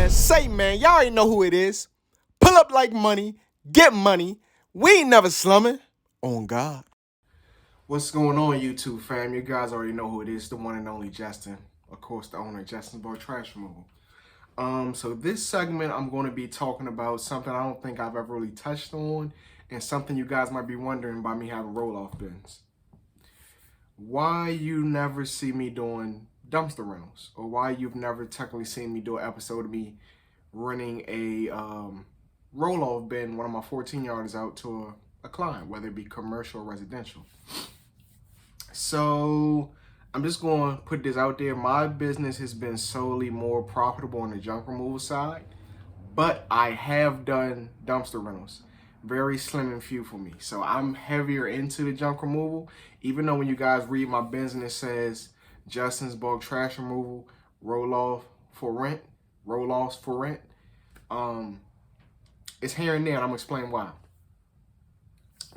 man. Say, man, y'all already know who it is. Pull up like money, get money. We ain't never slumming. On God. What's going on, YouTube fam? You guys already know who it is. The one and only Justin. Of course, the owner of Justin's Contractual. So this segment, I'm going to be talking about something I don't think I've ever really touched on, and something you guys might be wondering by me having roll-off bins. Why you never see me doing dumpster rentals, or why you've never technically seen me do an episode of me running a roll-off bin, one of my 14 yarders out to a client, whether it be commercial or residential. So I'm just going to put this out there. My business has been solely more profitable on the junk removal side, but I have done dumpster rentals. Very slim and few for me. So I'm heavier into the junk removal, even though when you guys read my bins and it says Justin's Bulk Trash Removal, roll-offs for rent. It's here and there, and I'm going to explain why.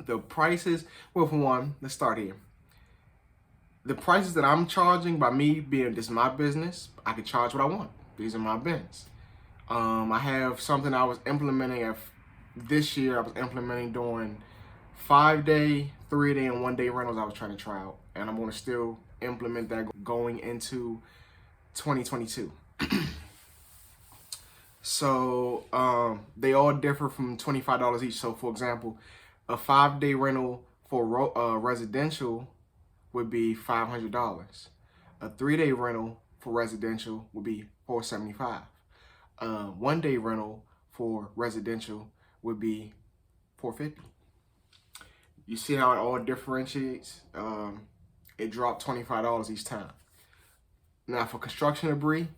The prices, well, for one, let's start here. The prices that I'm charging, by me being this is my business, I can charge what I want. These are my bins. I have something I was implementing this year. I was implementing doing 5-day, 3-day, and 1-day rentals I was trying to try out. And I'm going to still implement that going into 2022. So they all differ from $25 each. So for example, a 5-day rental for residential would be $500. A 3-day rental for residential would be $475. 1-day rental for residential would be $450. You see how it all differentiates? It dropped $25 each time. Now for construction debris,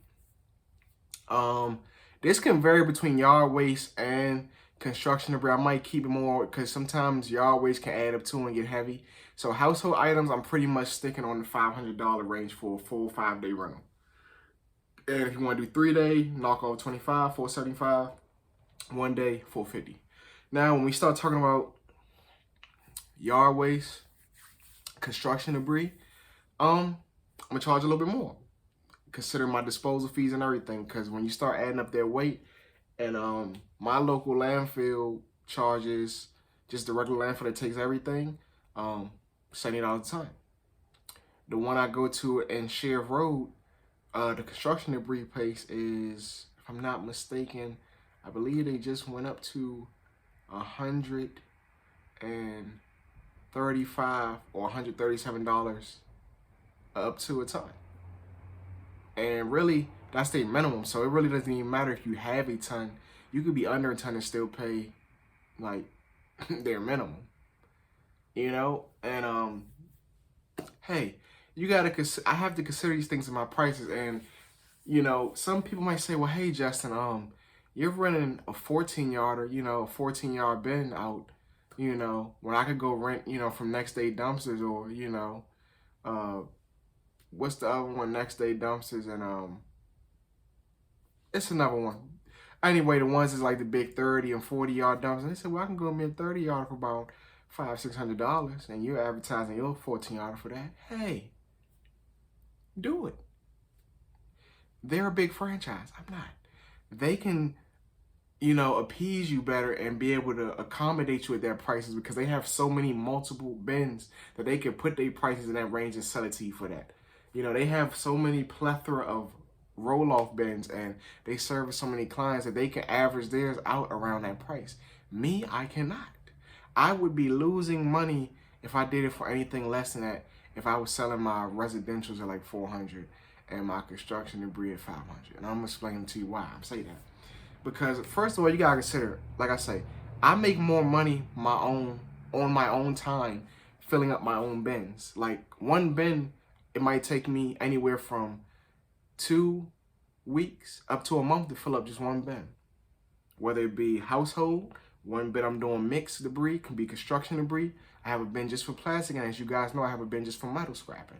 this can vary between yard waste and construction debris. I might keep it more because sometimes yard waste can add up to and get heavy. So household items, I'm pretty much sticking on the $500 range for a full 5-day rental. And if you want to do 3-day, knock off $25, $475. 1-day, $450. Now, when we start talking about yard waste, construction debris, I'm gonna charge a little bit more. Consider my disposal fees and everything, because when you start adding up their weight, and my local landfill charges, just the regular landfill that takes everything, $70 a ton. The one I go to in Sheriff Road, the construction debris place is, if I'm not mistaken, I believe they just went up to $135 or $137 up to a ton. And really, that's their minimum. So it really doesn't even matter if you have a ton. You could be under a ton and still pay like their minimum. You know? And hey, you gotta I have to consider these things in my prices. And you know, some people might say, well, hey Justin, you're running a 14-yarder, you know, a 14-yard bin out, you know, when I could go rent, you know, from Next Day Dumpsters, or, you know, what's the other one? Next Day Dumpsters, and it's another one. Anyway, the ones is like the big 30 and 40-yard dumpsters. They said, well, I can go get a 30-yarder for about $500-600, and you're advertising your 14-yarder for that. Hey, do it. They're a big franchise. I'm not. They can, you know, appease you better and be able to accommodate you at their prices, because they have so many multiple bins that they can put their prices in that range and sell it to you for that. You know, they have so many plethora of roll-off bins, and they service so many clients that they can average theirs out around that price. Me, I cannot. I would be losing money if I did it for anything less than that, if I was selling my residentials at like $400 and my construction debris at $500. And I'm explaining to you why I'm saying that. Because first of all, you gotta consider, like I say, I make more money on my own time filling up my own bins. Like one bin, it might take me anywhere from 2 weeks up to a month to fill up just one bin. Whether it be household, one bin I'm doing mixed debris, can be construction debris. I have a bin just for plastic, and as you guys know, I have a bin just for metal scrapping.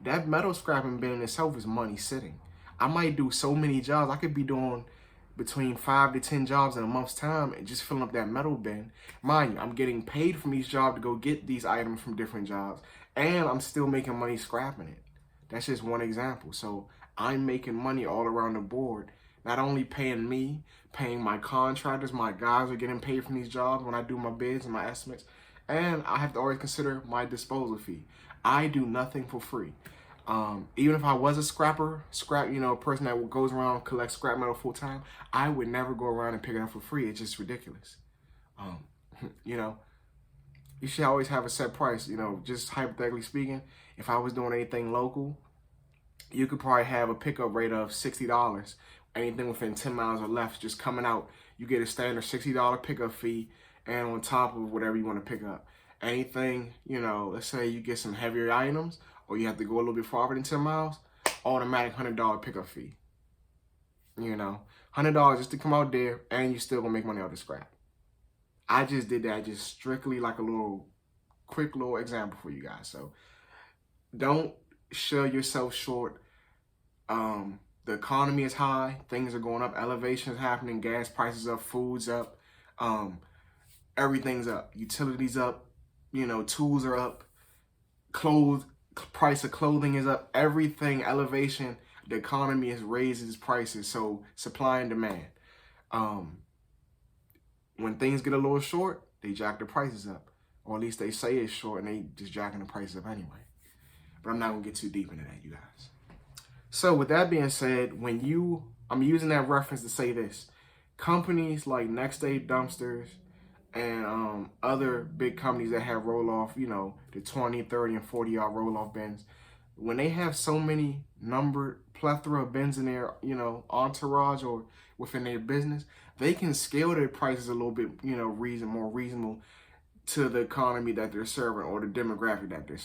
That metal scrapping bin in itself is money sitting. I might do so many jobs. I could be doing between 5 to 10 jobs in a month's time and just filling up that metal bin. Mind you, I'm getting paid from each job to go get these items from different jobs, and I'm still making money scrapping it. That's just one example. So I'm making money all around the board Not only paying me, paying my contractors, my guys are getting paid from these jobs when I do my bids and my estimates. And I have to always consider my disposal fee. I do nothing for free. Even if I was a person that goes around and collects scrap metal full time, I would never go around and pick it up for free. It's just ridiculous. Um, you know, you should always have a set price. Just hypothetically speaking, if I was doing anything local, you could probably have a pickup rate of $60. Anything within 10 miles or less just coming out, you get a standard $60 pickup fee, and on top of whatever you want to pick up. Anything, let's say you get some heavier items, or you have to go a little bit farther than 10 miles, automatic $100 pickup fee. $100 just to come out there, and you still gonna make money off the scrap. I just did that just strictly like a quick little example for you guys. So don't sell yourself short. The economy is high, things are going up, elevation is happening, gas prices up, food's up, everything's up, utilities up, tools are up, price of clothing is up, everything, elevation, the economy has raised its prices, so supply and demand. When things get a little short, they jack the prices up, or at least they say it's short and they just jacking the prices up anyway. But I'm not gonna get too deep into that, you guys. So with that being said, I'm using that reference to say this. Companies like Next Day Dumpsters and other big companies that have roll-off, the 20, 30, and 40-yard roll-off bins, when they have so many numbered plethora of bins in their, entourage or within their business, they can scale their prices a little bit, more reasonable to the economy that they're serving or the demographic that they're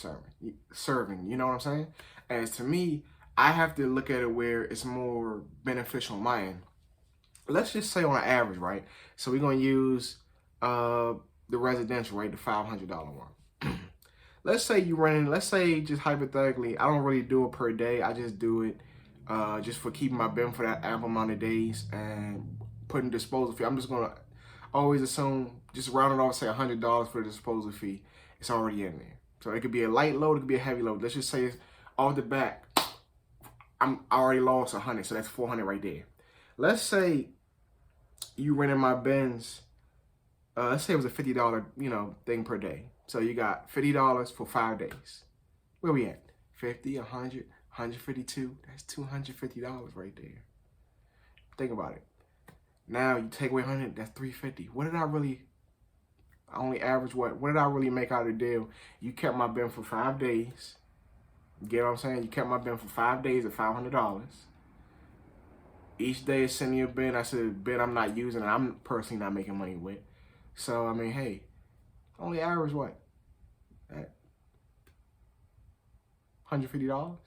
serving. You know what I'm saying? As to me, I have to look at it where it's more beneficial on my end. Let's just say on an average, right? So we're going to use the residential, right? The $500 one. Let's say just hypothetically, I don't really do it per day. I just do it just for keeping my bin for that ample amount of days and putting disposal fee. I'm just going to always assume, just round it off, say $100 for the disposal fee. It's already in there. So it could be a light load, it could be a heavy load. Let's just say it's off the back. I already lost 100, so that's 400 right there. Let's say you rented my bins. Let's say it was a $50, thing per day. So you got $50 for 5 days. Where we at? 50, 100, 152. That's $250 right there. Think about it. Now you take away 100. That's $350. I only average what? What did I really make out of the deal? You kept my bin for 5 days. Get what I'm saying? You kept my bin for 5 days at $500. Each day is sending you a bin. That's a bin I'm not using and I'm personally not making money with. So, I mean, hey, only average what? At $150?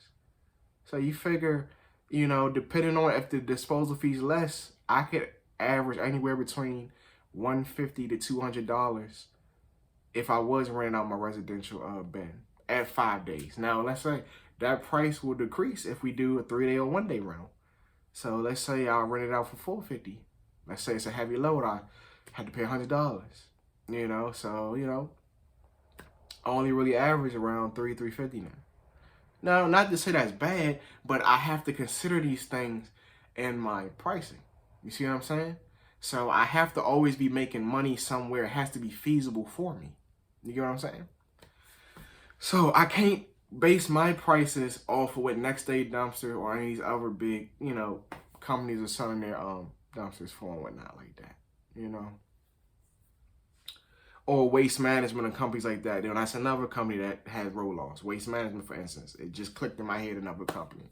So you figure, depending on if the disposal fee's less, I could average anywhere between $150 to $200 if I was renting out my residential bin at 5 days. Now, let's say that price will decrease if we do a 3-day or 1-day rental. So let's say I rent it out for $450. Let's say it's a heavy load. I had to pay $100. So I only really average around $350 now. Now, not to say that's bad, but I have to consider these things in my pricing. You see what I'm saying? So I have to always be making money somewhere. It has to be feasible for me. You get what I'm saying? So I can't base my prices off of what Next Day Dumpster or any of these other big, companies are selling their dumpsters for and whatnot like that, Or Waste Management and companies like that. That's another company that has roll-offs. Waste Management, for instance. It just clicked in my head, another company.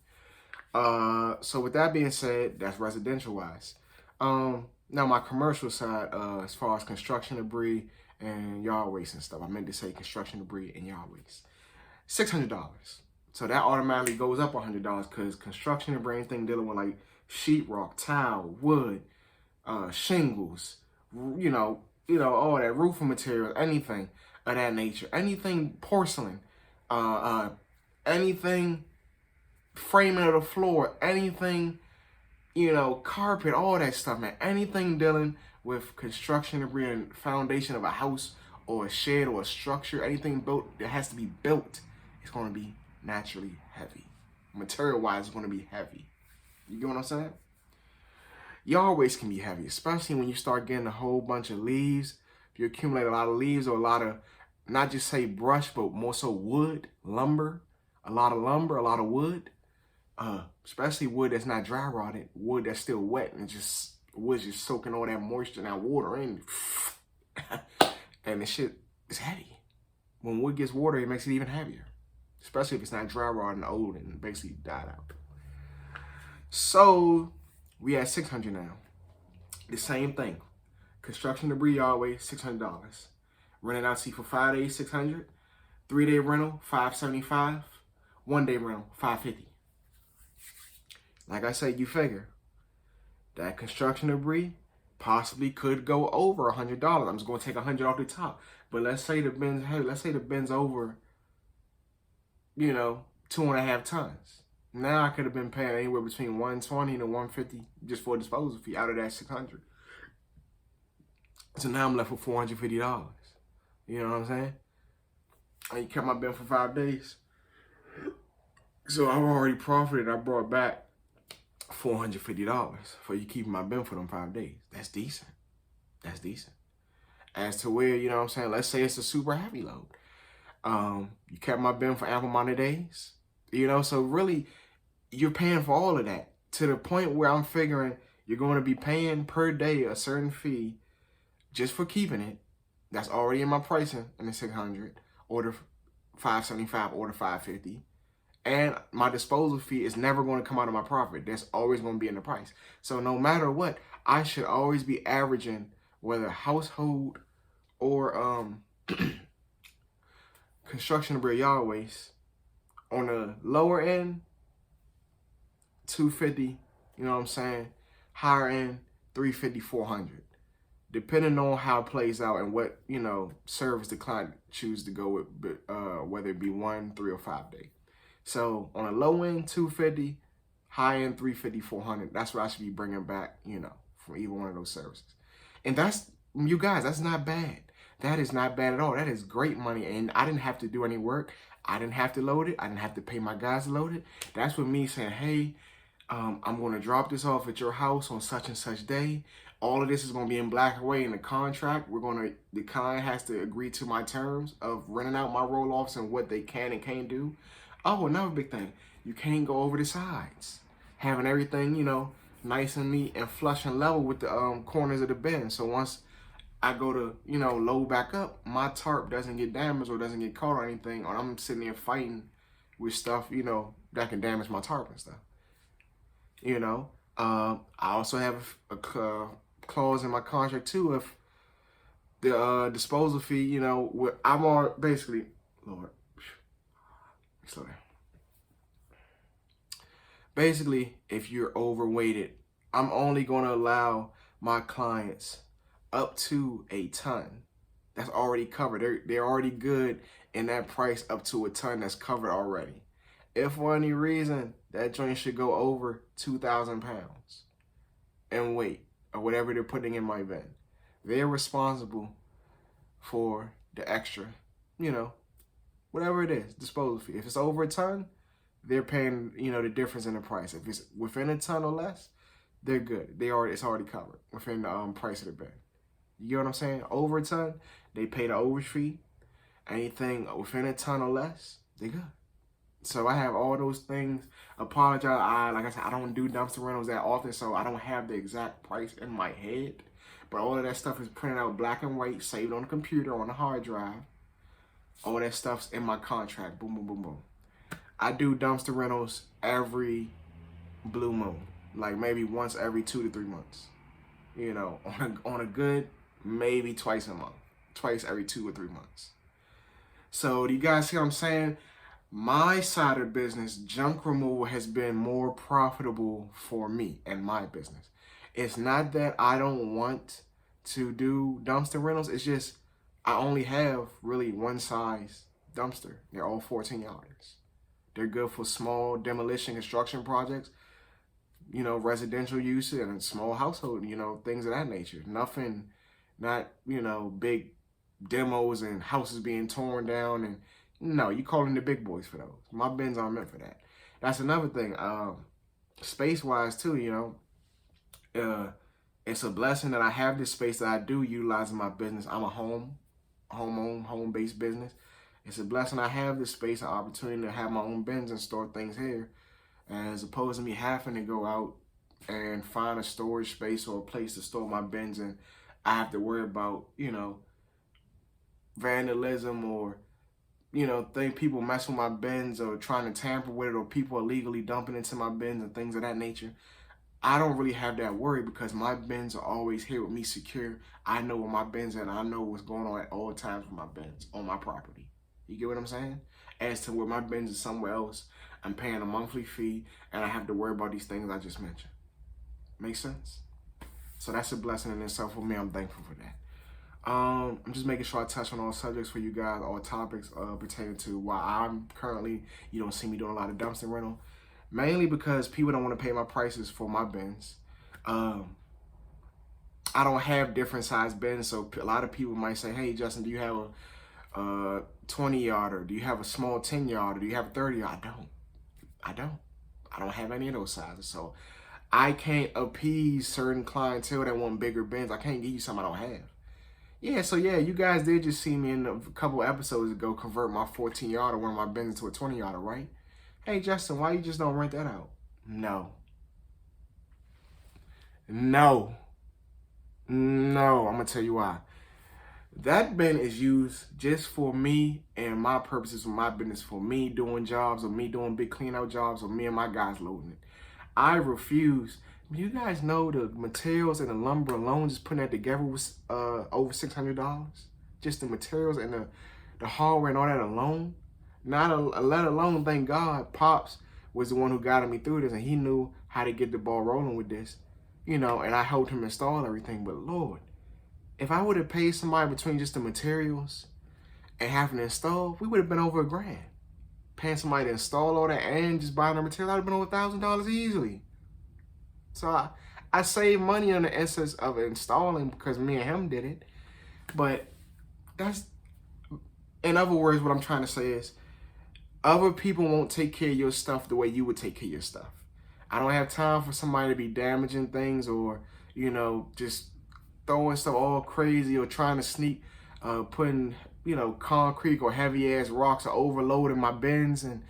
So with that being said, that's residential-wise. Now my commercial side, as far as construction debris and yard waste and stuff. I meant to say construction debris and yard waste. $600. So that automatically goes up $100 because construction debris, anything dealing with like sheetrock, tile, wood, shingles, all that roofing material, anything of that nature, anything porcelain, anything framing of the floor, anything, carpet, all that stuff, man. Anything dealing with construction debris and foundation of a house or a shed or a structure, anything built that has to be built, it's going to be naturally heavy. Material-wise, it's going to be heavy. You get what I'm saying? yard waste can be heavy, especially when you start getting a whole bunch of leaves. If you accumulate a lot of leaves or a lot of, not just say brush, but more so wood, lumber, a lot of wood, especially wood that's not dry rotted, wood that's still wet and just wood's just soaking all that moisture and that water in. And the shit is heavy. When wood gets water, it makes it even heavier, especially if it's not dry rotted and old and basically died out. So we at $600 now. The same thing. Construction debris yard waste, $600. Renting out for 5 days, $600. 3-day rental, $575. 1-day rental, $550. Like I said, you figure that construction debris possibly could go over $100. I'm just gonna take $100 off the top. But let's say the bin's, hey, let's say the bin's over, 2.5 tons. Now I could have been paying anywhere between $120 to $150 just for a disposal fee out of that $600. So now I'm left with $450. You know what I'm saying? I kept my bin for 5 days. So I've already profited. I brought back $450 for you keeping my bin for them 5 days. That's decent. That's decent. As to where, you know what I'm saying, let's say it's a super heavy load. You kept my bin for ample amount of days. So really, you're paying for all of that to the point where I'm figuring you're going to be paying per day a certain fee just for keeping it. That's already in my pricing in the $600 or the $575 or the $550. And my disposal fee is never going to come out of my profit. That's always going to be in the price. So no matter what, I should always be averaging, whether household or construction debris yard waste, on the lower end, $250, you know what I'm saying? Higher end, $350, $400. Depending on how it plays out and what, service the client choose to go with, whether it be 1, 3, or 5 day. So on a low end, $250, high end, $350, $400. That's what I should be bringing back, from either one of those services. And that's, you guys, that's not bad. That is not bad at all. That is great money. And I didn't have to do any work. I didn't have to load it. I didn't have to pay my guys to load it. That's with me saying, hey, I'm going to drop this off at your house on such and such day. All of this is going to be in black and white in the contract. The client has to agree to my terms of renting out my roll-offs and what they can and can't do. Oh, another big thing. You can't go over the sides. Having everything, nice and neat and flush and level with the corners of the bin. So once I go to, load back up, my tarp doesn't get damaged or doesn't get caught or anything, or I'm sitting there fighting with stuff, that can damage my tarp and stuff. I also have a clause in my contract too. If the disposal fee, I'm on basically, Lord, slow down. Basically, if you're overweighted, I'm only going to allow my clients up to a ton. That's already covered. They're already good in that price up to a ton that's covered already. If for any reason that joint should go over 2,000 pounds and weight or whatever they're putting in my bin, they're responsible for the extra, whatever it is, disposal fee. If it's over a ton, they're paying, the difference in the price. If it's within a ton or less, they're good. It's already covered within the price of the bin. You get what I'm saying? Over a ton, they pay the overage fee. Anything within a ton or less, they're good. So I have all those things. Apologize. Like I said, I don't do dumpster rentals that often, so I don't have the exact price in my head. But all of that stuff is printed out black and white, saved on the computer, on the hard drive. All that stuff's in my contract. Boom, boom, boom, boom. I do dumpster rentals every blue moon, like maybe once every 2 to 3 months. On a good, maybe twice a month, twice every 2 or 3 months. So do you guys see what I'm saying? My side of the business, junk removal, has been more profitable for me and my business. It's not that I don't want to do dumpster rentals. It's just I only have really one size dumpster. They're all 14 yarders. They're good for small demolition construction projects, residential use and small household, things of that nature. Nothing, not, big demos and houses being torn down. And no, you calling the big boys for those. My bins aren't meant for that. That's another thing. Space-wise too, It's a blessing that I have this space that I do utilize in my business. I'm a home-based business. It's a blessing I have this space, an opportunity to have my own bins and store things here, as opposed to me having to go out and find a storage space or a place to store my bins, and I have to worry about, vandalism or, think people mess with my bins or trying to tamper with it, or people illegally dumping into my bins and things of that nature. I don't really have that worry because my bins are always here with me secure. I know where my bins are, and I know what's going on at all times with my bins on my property. You get what I'm saying? As to where my bins are somewhere else, I'm paying a monthly fee, and I have to worry about these things I just mentioned. Make sense? So that's a blessing in itself for me. I'm thankful for that. I'm just making sure I touch on all subjects for you guys, all topics pertaining to why I'm currently, you don't see me doing a lot of dumpster rental. Mainly because people don't want to pay my prices for my bins. I don't have different size bins, so a lot of people might say, hey, Justin, do you have a 20-yarder? Do you have a small 10-yarder? Do you have a 30-yard? I don't have any of those sizes. So I can't appease certain clientele that want bigger bins. I can't give you something I don't have. Yeah, you guys did just see me in a couple episodes ago convert my 14-yarder, one of my bins, into a 20-yarder, right? Hey, Justin, why you just don't rent that out? No. I'm going to tell you why. That bin is used just for me and my purposes, for my business, for me doing jobs or me doing big clean out jobs or me and my guys loading it. I refuse. You guys know the materials and the lumber alone, just putting that together was over $600. Just the materials and the hardware and all that alone. Let alone, thank God, Pops was the one who guided me through this, and he knew how to get the ball rolling with this, and I helped him install everything. But Lord, if I would have paid somebody between just the materials and having to install, we would have been over $1,000. Paying somebody to install all that and just buying the material, that would have been over $1,000 easily. So I saved money on the essence of installing because me and him did it. But that's, in other words, what I'm trying to say is, other people won't take care of your stuff the way you would take care of your stuff. I don't have time for somebody to be damaging things or, just throwing stuff all crazy or trying to sneak, putting, concrete or heavy ass rocks or overloading my bins and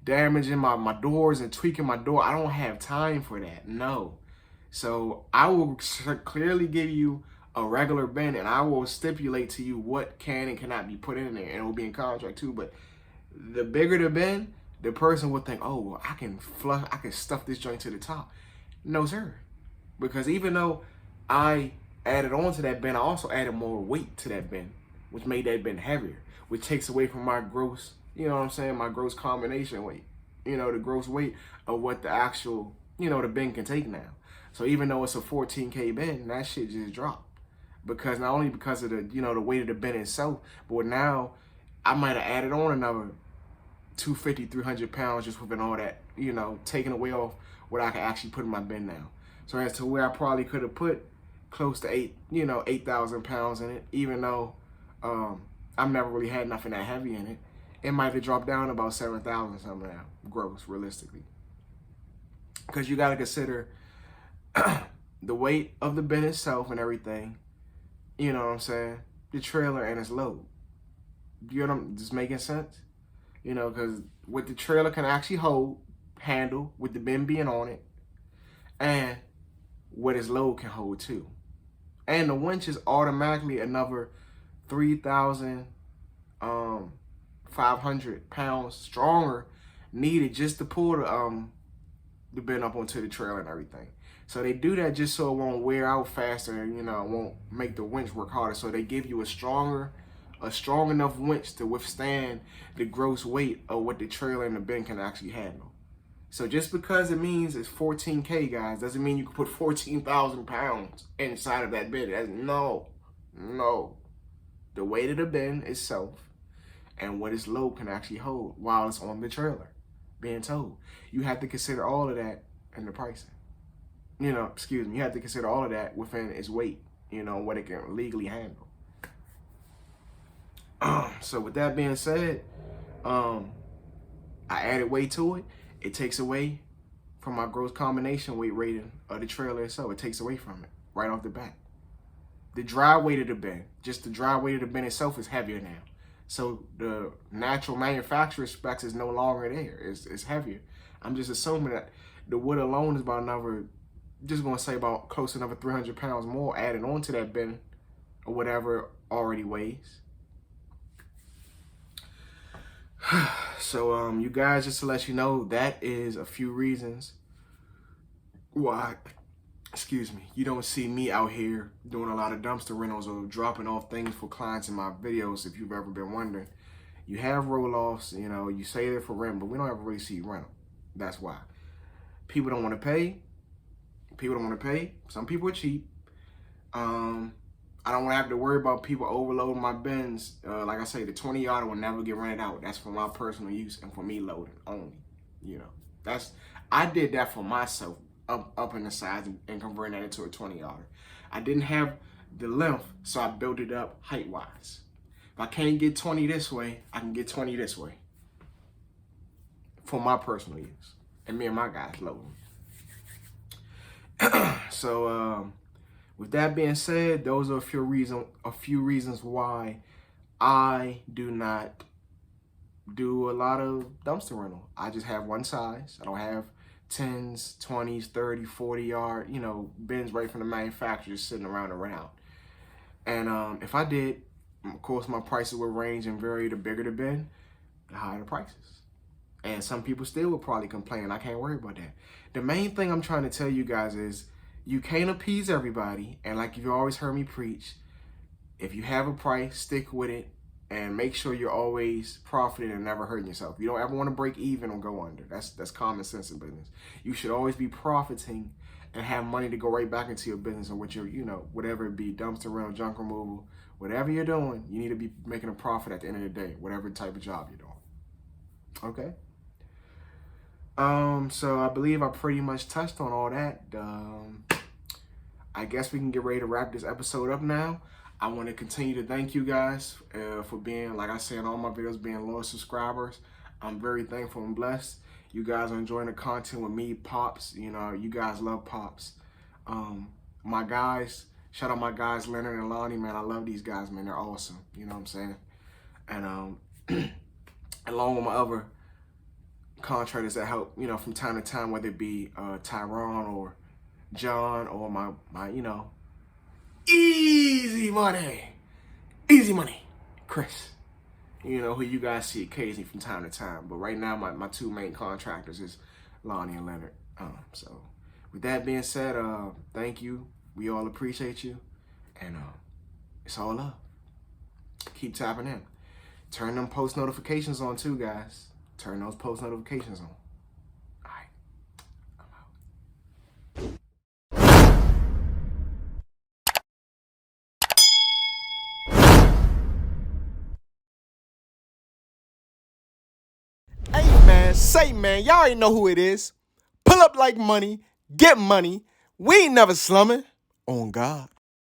damaging my doors and tweaking my door. I don't have time for that. No. So I will clearly give you a regular bin, and I will stipulate to you what can and cannot be put in there, and it will be in contract too. But the bigger the bin, the person will think, oh, well, I can stuff this joint to the top. No, sir. Because even though I added on to that bin, I also added more weight to that bin, which made that bin heavier, which takes away from my gross, my gross combination weight, the gross weight of what the actual, the bin can take now. So even though it's a 14K bin, that shit just dropped. Because not only because of the, the weight of the bin itself, but now I might have added on another 250, 300 pounds just within all that, taking away off what I can actually put in my bin now. So as to where I probably could have put close to 8,000 pounds in it, even though I've never really had nothing that heavy in it, it might have dropped down about 7,000 something now, gross, realistically. Because you got to consider the weight of the bin itself and everything, you know what I'm saying, the trailer and its load. You know what I'm just making sense? Because what the trailer can actually handle with the bin being on it, and what its load can hold too. And the winch is automatically another 3,500 pounds stronger needed just to pull the bin up onto the trailer and everything. So they do that just so it won't wear out faster and, it won't make the winch work harder. So they give you a strong enough winch to withstand the gross weight of what the trailer and the bin can actually handle. So just because it means it's 14K, guys, doesn't mean you can put 14,000 pounds inside of that bin. No. The weight of the bin itself and what its load can actually hold while it's on the trailer being towed. You have to consider all of that in the pricing. You have to consider all of that within its weight, what it can legally handle. So with that being said, I added weight to it. It takes away from my gross combination weight rating of the trailer itself. It takes away from it right off the bat. The dry weight of the bin, just the dry weight of the bin itself is heavier now. So the natural manufacturer specs is no longer there. It's heavier. I'm just assuming that the wood alone is about another, just going to say about close to another 300 pounds more added onto that bin or whatever already weighs. So you guys, just to let you know, that is a few reasons why, excuse me, you don't see me out here doing a lot of dumpster rentals or dropping off things for clients in my videos. If you've ever been wondering, you have roll-offs, you know, you say they're for rent, but we don't ever really see rental. That's why. People don't want to pay. People don't want to pay. Some people are cheap. I don't want to have to worry about people overloading my bins. Like I say, the 20-yarder will never get rented out. That's for my personal use and for me loading only. You know, I did that for myself, up in the size and converting that into a 20-yarder. I didn't have the length, so I built it up height-wise. If I can't get 20 this way, I can get 20 this way for my personal use, and me and my guys loading. So, with that being said, those are a few reasons why I do not do a lot of dumpster rental. I just have one size. I don't have 10s, 20s, 30, 40 yard, you know, bins right from the manufacturer just sitting around. And if I did, of course, my prices would range and vary. The bigger the bin, the higher the prices. And some people still would probably complain. I can't worry about that. The main thing I'm trying to tell you guys is you can't appease everybody. And like you've always heard me preach, if you have a price, stick with it and make sure you're always profiting and never hurting yourself. You don't ever want to break even or go under. That's common sense in business. You should always be profiting and have money to go right back into your business or what you're, you know, whatever it be, dumpster rental, junk removal, whatever you're doing, you need to be making a profit at the end of the day, whatever type of job you're doing. Okay? So I believe I pretty much touched on all that. I guess we can get ready to wrap this episode up now. I want to continue to thank you guys for being, like I say in all my videos, being loyal subscribers. I'm very thankful and blessed. You guys are enjoying the content with me, Pops. You know, you guys love Pops. My guys, shout out my guys, Leonard and Lonnie, man. I love these guys, man. They're awesome. You know what I'm saying? And along with my other contractors that help, you know, from time to time, whether it be Tyrone or John or my you know, easy money, Chris, you know, who you guys see occasionally from time to time. But right now, my two main contractors is Lonnie and Leonard. So with that being said, thank you. We all appreciate you. And it's all love. Keep tapping in. Turn them post notifications on too, guys. Turn those post notifications on. All right. I'm out. Hey, man. Say, man. Y'all already know who it is. Pull up like money. Get money. We ain't never slumming. On God.